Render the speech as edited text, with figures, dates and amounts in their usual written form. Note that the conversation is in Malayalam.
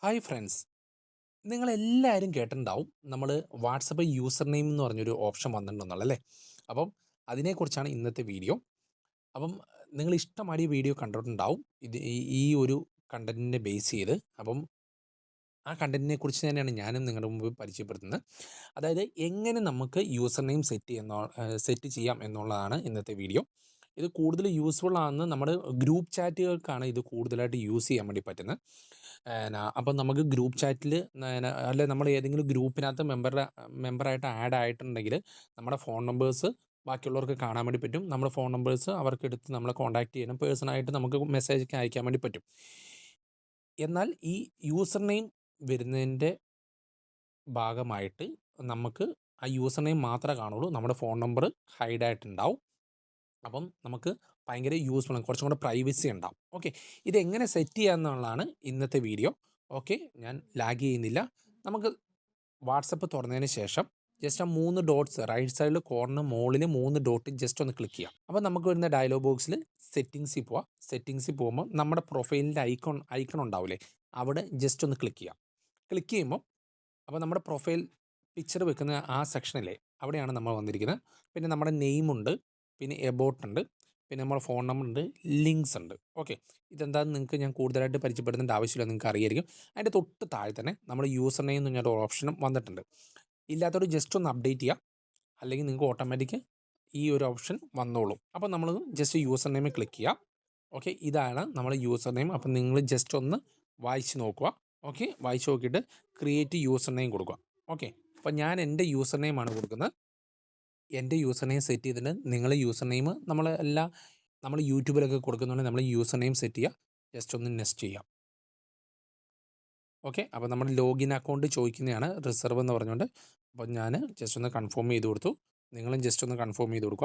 ഹായ് ഫ്രണ്ട്സ്, നിങ്ങളെല്ലാവരും കേട്ടിട്ടുണ്ടാവും നമ്മൾ വാട്സപ്പ് യൂസർ നെയിം എന്ന് പറഞ്ഞൊരു ഓപ്ഷൻ വന്നിട്ടുണ്ടെന്നുള്ളത് അല്ലേ. അപ്പം അതിനെക്കുറിച്ചാണ് ഇന്നത്തെ വീഡിയോ. അപ്പം നിങ്ങൾ ഇഷ്ടമായ വീഡിയോ കണ്ടിട്ടുണ്ടാവും ഇത് ഈ ഒരു കണ്ടൻറ്റിനെ ബേസ് ചെയ്ത്. അപ്പം ആ കണ്ടൻറ്റിനെ കുറിച്ച് തന്നെയാണ് ഞാനും നിങ്ങളുടെ മുമ്പ് പരിചയപ്പെടുത്തുന്നത്. അതായത് എങ്ങനെ നമുക്ക് യൂസർ നെയിം സെറ്റ് ചെയ്യാം എന്നുള്ളതാണ് ഇന്നത്തെ വീഡിയോ. ഇത് കൂടുതൽ യൂസ്ഫുൾ ആണെന്ന് നമ്മുടെ ഗ്രൂപ്പ് ചാറ്റുകൾക്കാണ് ഇത് കൂടുതലായിട്ട് യൂസ് ചെയ്യാൻ വേണ്ടി പറ്റുന്നത്. അപ്പം നമുക്ക് ഗ്രൂപ്പ് ചാറ്റിൽ അല്ലെ നമ്മൾ ഏതെങ്കിലും ഗ്രൂപ്പിനകത്ത് മെമ്പറായിട്ട് ആഡ് ആയിട്ടുണ്ടെങ്കിൽ നമ്മുടെ ഫോൺ നമ്പേഴ്സ് ബാക്കിയുള്ളവർക്ക് കാണാൻ വേണ്ടി പറ്റും. നമ്മുടെ ഫോൺ നമ്പേഴ്സ് അവർക്ക് എടുത്ത് നമ്മളെ കോൺടാക്ട് ചെയ്യണം, പേഴ്സണായിട്ട് നമുക്ക് മെസ്സേജ് അയക്കാൻ വേണ്ടി പറ്റും. എന്നാൽ ഈ യൂസർ നെയിം വരുന്നതിൻ്റെ ഭാഗമായിട്ട് നമുക്ക് ആ യൂസർ നെയിം മാത്രമേ കാണുള്ളൂ, നമ്മുടെ ഫോൺ നമ്പർ ഹൈഡായിട്ടുണ്ടാവും. അപ്പം നമുക്ക് ഭയങ്കര യൂസ്ഫുൾ ആണ്, കുറച്ചും കൂടെ പ്രൈവസി ഉണ്ടാവും. ഓക്കെ, ഇതെങ്ങനെ സെറ്റ് ചെയ്യുക എന്നുള്ളതാണ് ഇന്നത്തെ വീഡിയോ. ഓക്കെ, ഞാൻ ലാഗ് ചെയ്യുന്നില്ല. നമുക്ക് വാട്സപ്പ് തുറന്നതിന് ശേഷം ജസ്റ്റ് ആ 3 ഡോട്ട്സ് റൈറ്റ് സൈഡിൽ കോർണർ മുകളിൽ 3 ഡോട്ട് ജസ്റ്റ് ഒന്ന് ക്ലിക്ക് ചെയ്യാം. അപ്പോൾ നമുക്ക് വരുന്ന ഡയലോഗ് ബോക്സിൽ സെറ്റിങ്സിൽ പോവാം. സെറ്റിങ്സിൽ പോകുമ്പോൾ നമ്മുടെ പ്രൊഫൈലിൻ്റെ ഐക്കൺ ഉണ്ടാവില്ലേ, അവിടെ ജസ്റ്റ് ഒന്ന് ക്ലിക്ക് ചെയ്യാം. ക്ലിക്ക് ചെയ്യുമ്പോൾ അപ്പോൾ നമ്മുടെ പ്രൊഫൈൽ പിക്ചർ വെക്കുന്ന ആ സെക്ഷനിലെ അവിടെയാണ് നമ്മൾ വന്നിരിക്കുന്നത്. പിന്നെ നമ്മുടെ നെയിമുണ്ട്, പിന്നെ എബോട്ട് ഉണ്ട്, പിന്നെ നമ്മുടെ ഫോൺ നമ്പർ ഉണ്ട്, ലിങ്ക്സ് ഉണ്ട്. ഓക്കെ, ഇതെന്താണെന്ന് നിങ്ങൾക്ക് ഞാൻ കൂടുതലായിട്ട് പരിചയപ്പെടുത്തേണ്ട ആവശ്യമില്ല, നിങ്ങൾക്ക് അറിയായിരിക്കും. അതിൻ്റെ തൊട്ട് താഴെ തന്നെ നമ്മുടെ യൂസർ നെയിം എന്ന് പറഞ്ഞൊരു ഓപ്ഷനും വന്നിട്ടുണ്ട്. ഇല്ലാത്തവർ ജസ്റ്റ് ഒന്ന് അപ്ഡേറ്റ് ചെയ്യുക, അല്ലെങ്കിൽ നിങ്ങൾക്ക് ഓട്ടോമാറ്റിക് ഈ ഒരു ഓപ്ഷൻ വന്നോളും. അപ്പോൾ നമ്മൾ ജസ്റ്റ് യൂസർ നെയിമിൽ ക്ലിക്ക് ചെയ്യുക. ഓക്കെ, ഇതാണ് നമ്മുടെ യൂസർ നെയിം. അപ്പം നിങ്ങൾ ജസ്റ്റ് ഒന്ന് വായിച്ച് നോക്കുക. ഓക്കെ, വായിച്ച് നോക്കിയിട്ട് ക്രിയേറ്റ് യൂസർ നെയിം കൊടുക്കുക. ഓക്കെ, അപ്പോൾ ഞാൻ എൻ്റെ യൂസർ നെയിമാണ് കൊടുക്കുന്നത്. എൻ്റെ യൂസർ നെയിം സെറ്റ് ചെയ്തിട്ട് നിങ്ങൾ യൂസർ നെയിം നമ്മൾ യൂട്യൂബിലൊക്കെ കൊടുക്കുന്നുണ്ടെങ്കിൽ നമ്മൾ യൂസർ നെയിം സെറ്റ് ചെയ്യുക. ജസ്റ്റ് ഒന്ന് നെക്സ്റ്റ് ചെയ്യാം. ഓക്കെ, അപ്പോൾ നമ്മൾ ലോഗിൻ അക്കൗണ്ട് ചോദിക്കുന്നതാണ് റിസർവ് എന്ന് പറഞ്ഞുകൊണ്ട്. അപ്പോൾ ഞാൻ ജസ്റ്റ് ഒന്ന് കൺഫേം ചെയ്ത് കൊടുത്തു. നിങ്ങളും ജസ്റ്റ് ഒന്ന് കൺഫേം ചെയ്ത് കൊടുക്കുക.